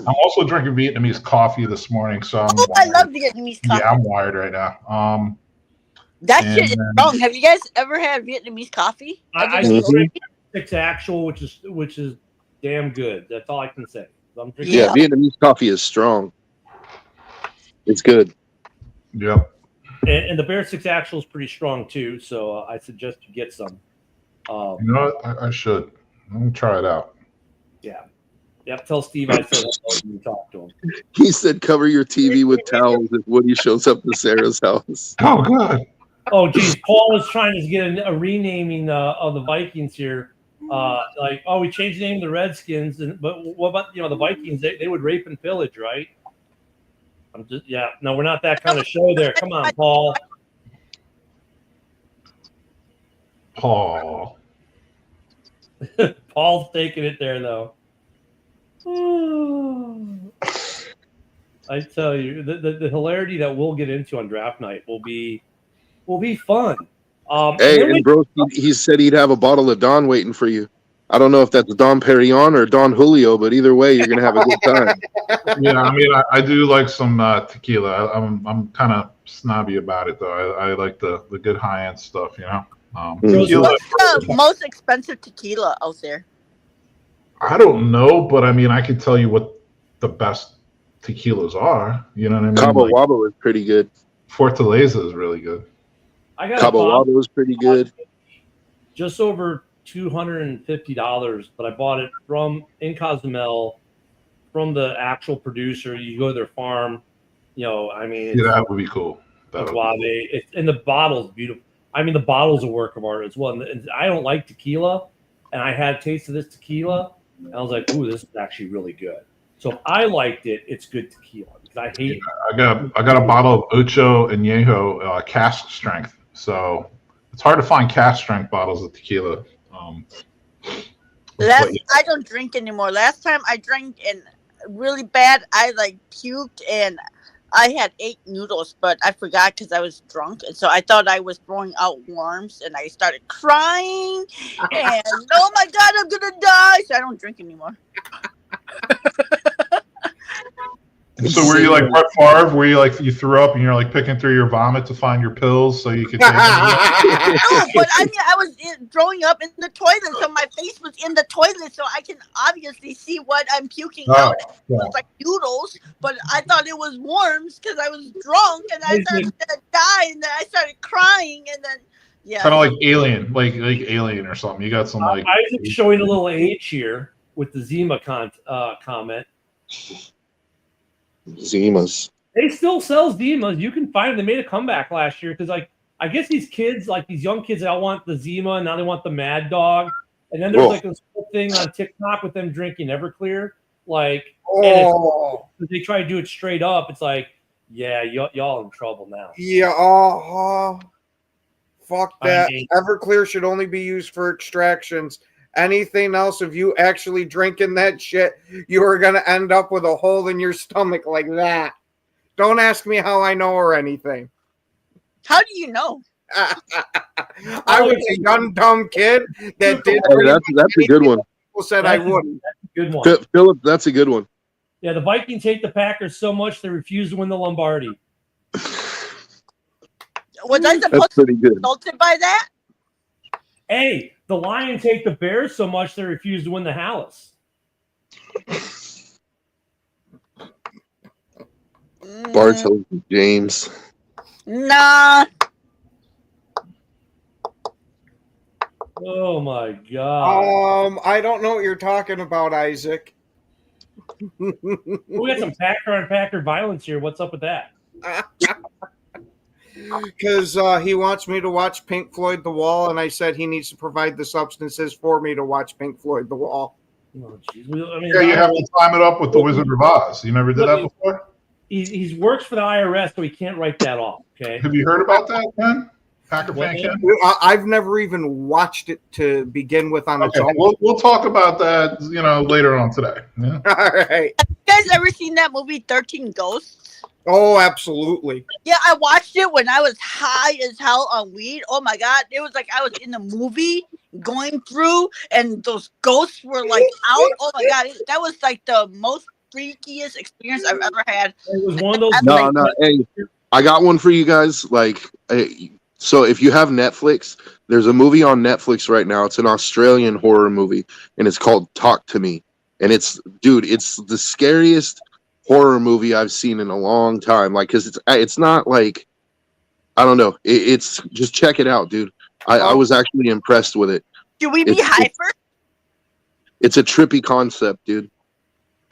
also drinking Vietnamese coffee this morning, so I love Vietnamese coffee. Yeah, I'm wired right now. That shit is wrong. Have you guys ever had Vietnamese coffee? I drink 6 Actual, which is damn good. That's all I can say. I'm drinking Vietnamese coffee is strong. It's good. Yep. And the Bear 6 Actual is pretty strong too, so I suggest you get some. You know what? I should. Let me try it out. Yeah. Yep. Tell Steve I said hello when you talk to him. He said, "Cover your TV with towels if Woody shows up to Sarah's house." Oh, good. Oh, geez. Paul was trying to get a renaming of the Vikings here. We changed the name to the Redskins, but what about the Vikings? They would rape and pillage, right? No, we're not that kind of show there. Come on, Paul. Paul's taking it there, though. I tell you, the hilarity that we'll get into on draft night will be fun. And bro, he said he'd have a bottle of Don waiting for you. I don't know if that's Don Perignon or Don Julio, but either way, you're gonna have a good time. Yeah, I mean, I do like some tequila. I'm kind of snobby about it, though. I like the good high end stuff, Tequila, what's the most expensive tequila out there? I don't know, but I mean, I could tell you what the best tequilas are. You know what I mean? Cabo Wabo is pretty good. Fortaleza is really good. I got Cabo Wabo is pretty good. Just over $250, but I bought it in Cozumel from the actual producer. You go to their farm, that would be cool. Guave. And the bottle's beautiful. I mean, the bottle's a work of art as well. And I don't like tequila, and I had a taste of this tequila, and I was like, "Ooh, this is actually really good." So if I liked it, it's good tequila because I hate. I got a bottle of Ocho Añejo cask strength, so it's hard to find cask strength bottles of tequila. I don't drink anymore. Last time I drank and really bad, I puked and I had 8 noodles, but I forgot because I was drunk, and so I thought I was throwing out worms, and I started crying, and oh my god, I'm gonna die! So I don't drink anymore. So were you like Brett Favre, where you threw up and you're picking through your vomit to find your pills so you could take them? No, but I mean, I was throwing up in the toilet, so my face was in the toilet, so I can obviously see what I'm puking out. It was like noodles, but I thought it was worms because I was drunk and I started to die, and then I started crying, and then kind of like Alien, like Alien or something. You got some Isaac's showing a little age here with the Zima comment. Zimas. They still sell Zimas. You can find them. They made a comeback last year because, like, I guess these kids, like these young kids, they all want the Zima, and now they want the Mad Dog. And then there's like this whole thing on TikTok with them drinking Everclear. Like, and they try to do it straight up. It's like, yeah, y'all in trouble now. Yeah, fuck that. Everclear should only be used for extractions. Anything else, if you actually drinking that shit, you are going to end up with a hole in your stomach like that. Don't ask me how I know or anything. How do you know? I was a young, dumb kid that did. That's a good one. People said I wouldn't. Good one. Philip, that's a good one. Yeah, the Vikings hate the Packers so much they refuse to win the Lombardi. Was I supposed to be insulted by that? Hey, the Lions hate the Bears so much they refuse to win the Hallis. Bartos James. Nah. Oh my God. I don't know what you're talking about, Isaac. We got some Packer on Packer violence here. What's up with that? Because he wants me to watch Pink Floyd The Wall, and I said he needs to provide the substances for me to watch Pink Floyd The Wall. Oh, geez. I mean, Yeah, you have to time it up with the Wizard of Oz. You never did that before? He works for the IRS, so he can't write that off. Okay. Have you heard about that, Ken? Packer fan Ken? I've never even watched it to begin with on its own. We'll talk about that, later on today. Yeah. All right. Have you guys ever seen that movie 13 Ghosts? Oh, absolutely. Yeah, I watched it when I was high as hell on weed. Oh my God. It was like I was in the movie going through and those ghosts were like out. Oh my God. That was like the most freakiest experience I've ever had. It was one of those. No. Hey, I got one for you guys. Like, so if you have Netflix, there's a movie on Netflix right now. It's an Australian horror movie, and it's called Talk to Me. And it's the scariest horror movie I've seen in a long time. Like, because it's not like, I don't know. It's just check it out, dude. I was actually impressed with it. Should we be hyper? It's a trippy concept, dude.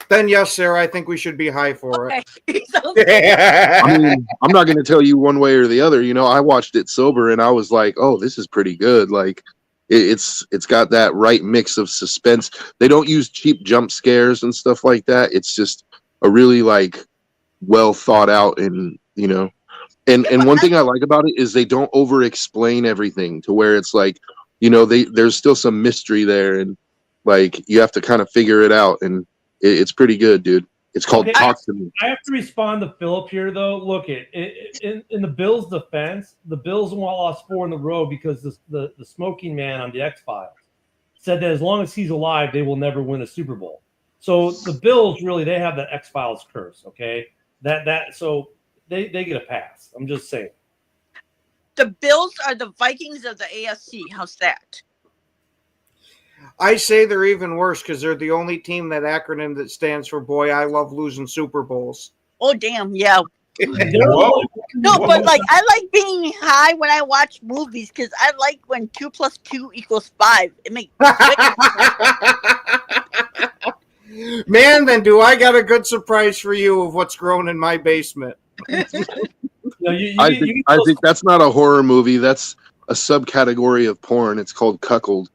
Then yes, Sarah, I think we should be high for it. I mean, I'm not going to tell you one way or the other. I watched it sober, and I was like, "Oh, this is pretty good." Like, it's got that right mix of suspense. They don't use cheap jump scares and stuff like that. It's just a really well thought out, and and one thing I like about it is they don't over explain everything to where it's like, there's still some mystery there, and you have to kind of figure it out, and it's pretty good, dude. It's called Talk to Me. I have to respond to Philip here, though. Look, in the Bills' defense, the Bills lost 4 in a row because the smoking man on the X-Files said that as long as he's alive, they will never win a Super Bowl. So the Bills really, they have that X-Files curse, okay? So they get a pass. I'm just saying. The Bills are the Vikings of the AFC. How's that? I say they're even worse because they're the only team that acronym that stands for "Boy, I love losing Super Bowls." Oh damn, yeah. Whoa. No, but I like being high when I watch movies because I like when 2 + 2 = 5. It makes Man, then do I got a good surprise for you of what's grown in my basement? I think that's not a horror movie. That's a subcategory of porn. It's called cuckold.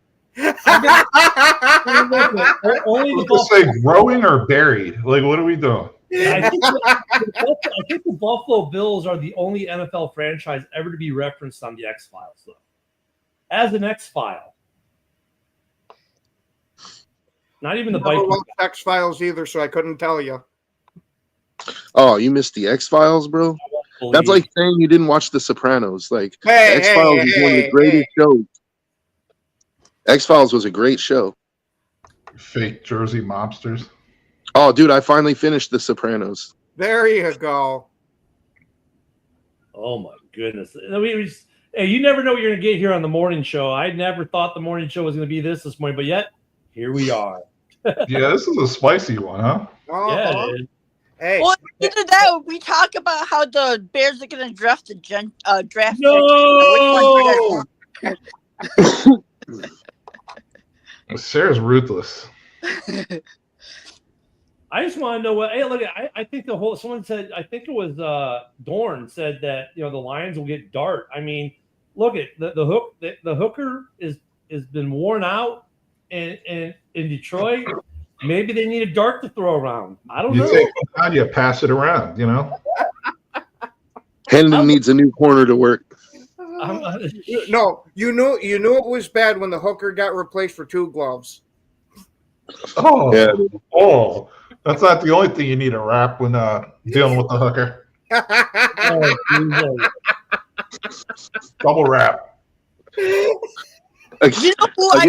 Only Let's say growing or buried. Like, what are we doing? I think the Buffalo Bills are the only NFL franchise ever to be referenced on the X-Files, though. As an X-File. Not even the I don't Vikings. watch X-Files either, so I couldn't tell you. Oh, you missed the X-Files, bro? That's like saying you didn't watch The Sopranos. Like, the Hey, X-Files is one of the greatest shows. X-Files was a great show. Fake Jersey mobsters. Oh, dude, I finally finished The Sopranos. There you go. Oh, my goodness. Hey, you never know what you're going to get here on the morning show. I never thought the morning show was going to be this morning, but yet, here we are. Yeah, this is a spicy one, huh? Yeah, it is. Hey. Well, either that or we talk about how the Bears are going to draft the draft. No! Sarah's ruthless. I just want to know what. Hey, look, I think the whole. Someone said. I think it was Dorn said that the Lions will get Dart. I mean, look at the hook. The hooker has been worn out, and in Detroit, maybe they need a dart to throw around. I don't know. You take it down, you pass it around. Hendon needs a new corner to work. No, you knew it was bad when the hooker got replaced for two gloves. Oh, Yeah. Oh, that's not the only thing you need to wrap when dealing with the hooker. Double wrap. You know who I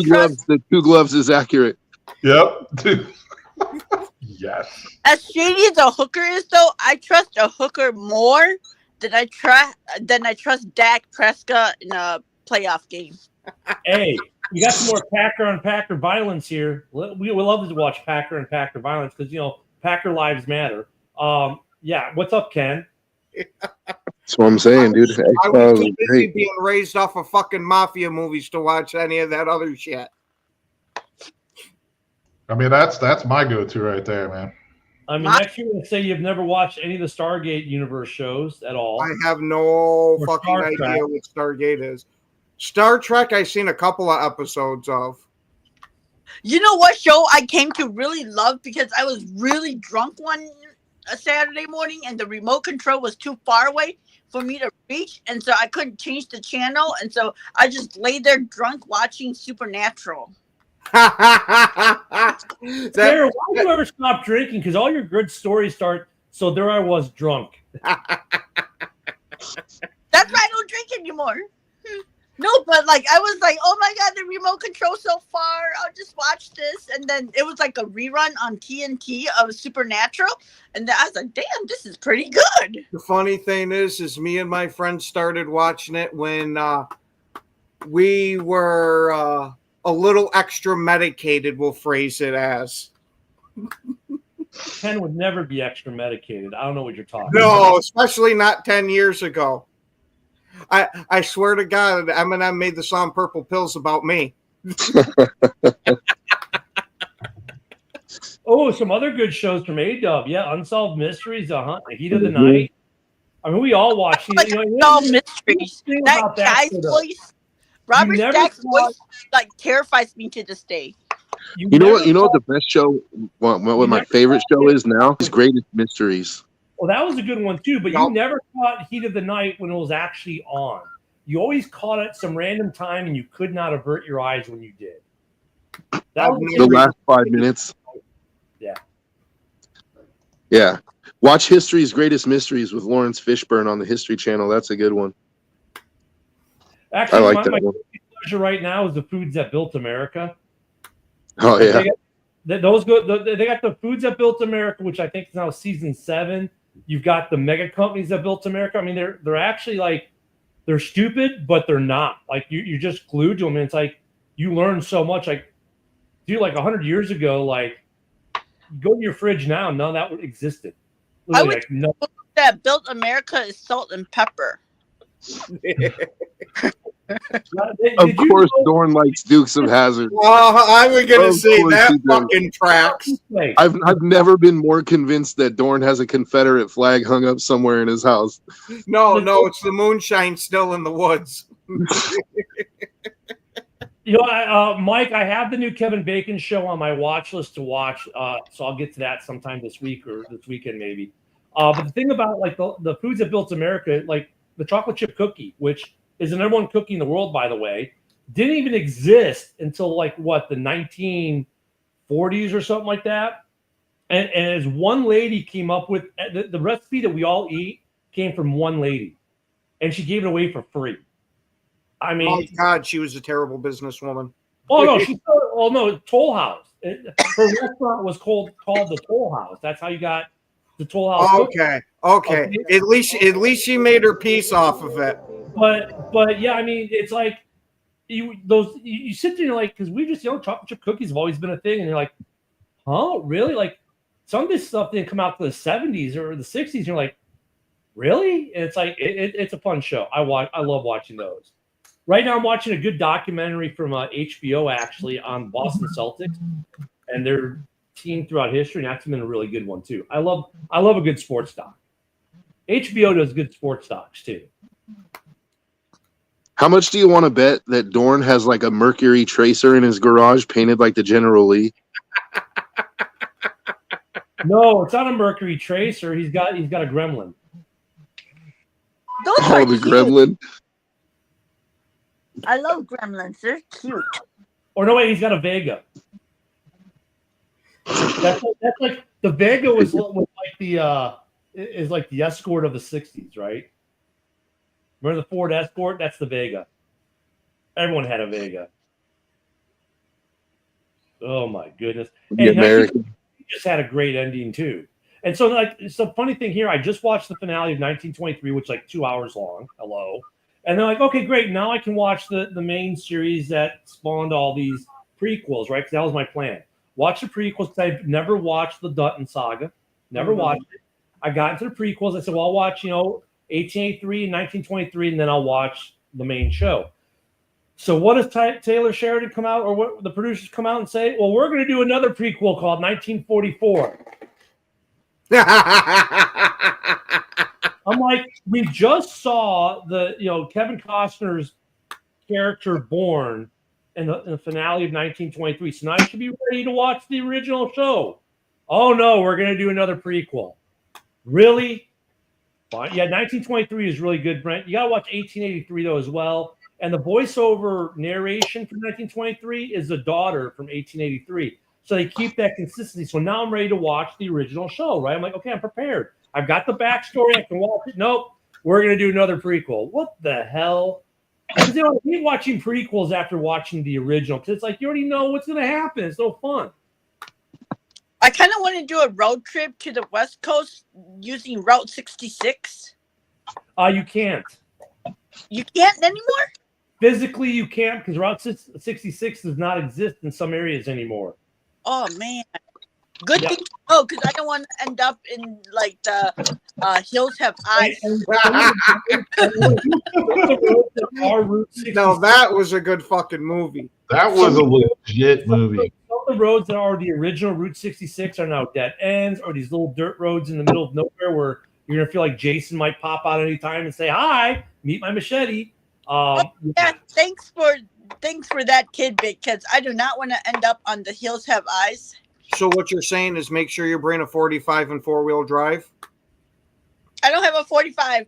trust? The two gloves is accurate. Yep. Yes. As shady as a hooker is, though, I trust a hooker more than I trust Dak Prescott in a playoff game. Hey, we got some more Packer on Packer violence here. We love to watch Packer and Packer violence because Packer lives matter. Yeah, what's up, Ken? That's what I'm saying, dude. I was too busy being raised off of fucking mafia movies to watch any of that other shit. I mean, that's my go-to right there, man. I mean, next you're going to say you've never watched any of the Stargate universe shows at all. I have no fucking idea what Stargate is. Star Trek, I've seen a couple of episodes of. You know what show I came to really love because I was really drunk a Saturday morning and the remote control was too far away for me to reach, and so I couldn't change the channel, and so I just lay there drunk watching Supernatural. Sarah, why do you ever stop drinking? Because all your good stories start. So there I was drunk. That's why I don't drink anymore. No, but I was like, oh my god, the remote control's so far. I'll just watch this, and then it was like a rerun on TNT of Supernatural, and then I was like, damn, this is pretty good. The funny thing is me and my friends started watching it when we were a little extra medicated, we'll phrase it as. Ken would never be extra medicated. I don't know what you're talking about. No, especially not 10 years ago. I swear to God, Eminem made the song Purple Pills about me. Oh, some other good shows from A-Dub. Yeah, Unsolved Mysteries, The Heat of the Night. I mean, we all watch Unsolved Mysteries. That guy's voice, Robert Stack's voice, terrifies me to this day. You know what the best show, what my favorite show is now? Is Greatest Mysteries. Well, that was a good one too, but you never caught Heat of the Night when it was actually on. You always caught it at some random time, and you could not avert your eyes when you did. That was the last 5 minutes. Yeah. Yeah. Watch History's Greatest Mysteries with Lawrence Fishburne on the History Channel. That's a good one. Actually, my pleasure right now is the Foods That Built America. Oh, yeah. They got the Foods That Built America, which I think is now season 7. You've got the mega companies that built America. I mean, they're actually they're stupid, but they're not. You're just glued to them. And it's you learn so much. 100 years ago, go to your fridge now. None of that existed. Literally, that built America is salt and pepper. Of course, Dorn likes Dukes of Hazzard. I was going to say that fucking tracks. I've never been more convinced that Dorn has a Confederate flag hung up somewhere in his house. No, it's the moonshine still in the woods. Mike, I have the new Kevin Bacon show on my watch list to watch, so I'll get to that sometime this week or this weekend maybe. But the thing about the Foods That Built America, the chocolate chip cookie, which is the number one cookie in the world, by the way, didn't even exist until the 1940s or something like that. And as one lady came up with the recipe that we all eat came from one lady, and she gave it away for free. I mean, oh God, she was a terrible businesswoman. Oh no, Toll House. Her restaurant was called the Toll House. That's how you got the Toll House. Okay. At least she made her piece off of it. But yeah, I mean, it's you sit there and because we just chocolate chip cookies have always been a thing, and you're like, huh, really? Some of this stuff didn't come out to the 70s or the 60s. And you're like, really? And it's it's a fun show. I love watching those. Right now, I'm watching a good documentary from HBO actually on Boston Celtics. and their team throughout history, and that's been a really good one too. I love a good sports doc. HBO does good sports docs too. How much do you want to bet that Dorn has like a Mercury Tracer in his garage painted like the General Lee? No, it's not a Mercury Tracer. He's got a Gremlin. Those are the cute. Gremlin. I love gremlins. They're cute. Or no, wait, he's got a Vega. That's like the Vega was like the is like the Escort of the '60s, right? Remember the Ford Escort? That's the Vega. Everyone had a Vega. Oh my goodness! The American. Just had a great ending too. And so, like, it's a funny thing here. I just watched the finale of 1923, which is like 2 hours long. Hello. And they're like, okay, great. Now I can watch the main series that spawned all these prequels, right? Because that was my plan. Watch the prequels because I've never watched the Dutton saga. Never watched it. I got into the prequels. I said, well, I'll watch, 1883 and 1923, and then I'll watch the main show. So what does Taylor Sheridan come out, or what the producers come out and say? Well, we're going to do another prequel called 1944. I'm like, we just saw Kevin Costner's character born in the finale of 1923. So now you should be ready to watch the original show. Oh no, we're going to do another prequel. Really? Fine. Yeah, 1923 is really good, Brent. You got to watch 1883 though as well. And the voiceover narration from 1923 is the daughter from 1883. So they keep that consistency. So now I'm ready to watch the original show, right? I'm like, okay, I'm prepared. I've got the backstory. I can watch it. Nope. We're going to do another prequel. What the hell? I hate watching prequels after watching the original because it's like you already know what's going to happen. It's no fun. I kind of want to do a road trip to the West Coast using Route 66. You can't. You can't anymore? Physically, you can't because Route 66 does not exist in some areas anymore. Oh, man. Good thing to know because I don't want to end up in like the Hills Have Eyes. Now that was a good fucking movie. That was a legit movie. Some of the roads that are the original Route 66 are now dead ends or these little dirt roads in the middle of nowhere where you're going to feel like Jason might pop out anytime and say, hi, meet my machete. Yeah, thanks for that tidbit because I do not want to end up on the Hills Have Eyes. So what you're saying is make sure you bring a 45 and 4-wheel drive? I don't have a 45.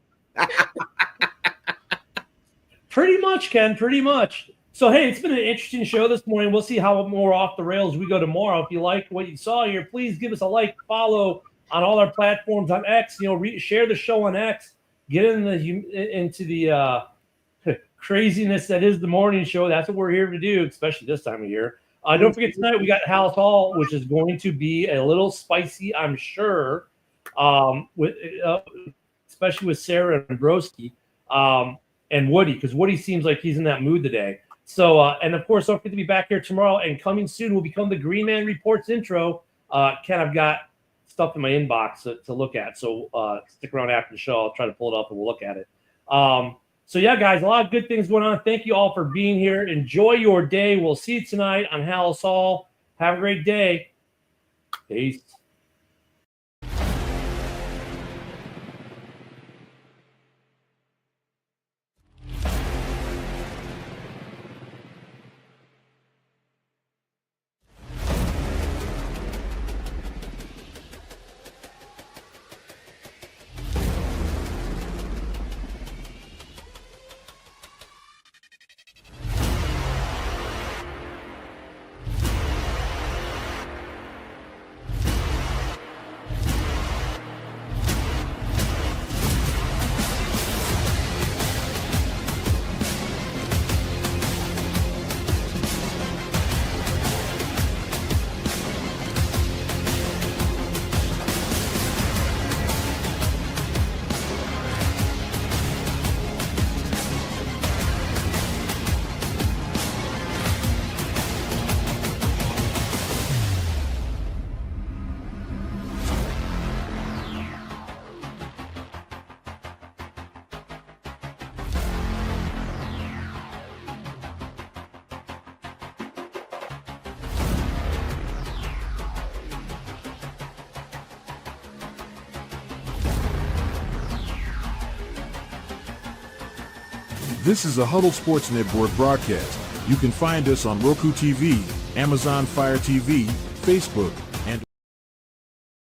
Pretty much, Ken, pretty much. So, hey, it's been an interesting show this morning. We'll see how more off the rails we go tomorrow. If you liked what you saw here, please give us a like, follow on all our platforms on X. Share the show on X. Get into the craziness that is the morning show. That's what we're here to do, especially this time of year. Don't forget tonight we got House Hall, which is going to be a little spicy, I'm sure, especially with Sarah and Broski and Woody, because Woody seems like he's in that mood today. So, and of course, don't forget to be back here tomorrow. And coming soon will become the Green Man Reports intro. Ken, I've got stuff in my inbox to look at. So stick around after the show. I'll try to pull it up and we'll look at it. So, yeah, guys, a lot of good things going on. Thank you all for being here. Enjoy your day. We'll see you tonight on House Hall. Have a great day. Peace. This is a Huddle Sports Network broadcast. You can find us on Roku TV, Amazon Fire TV, Facebook,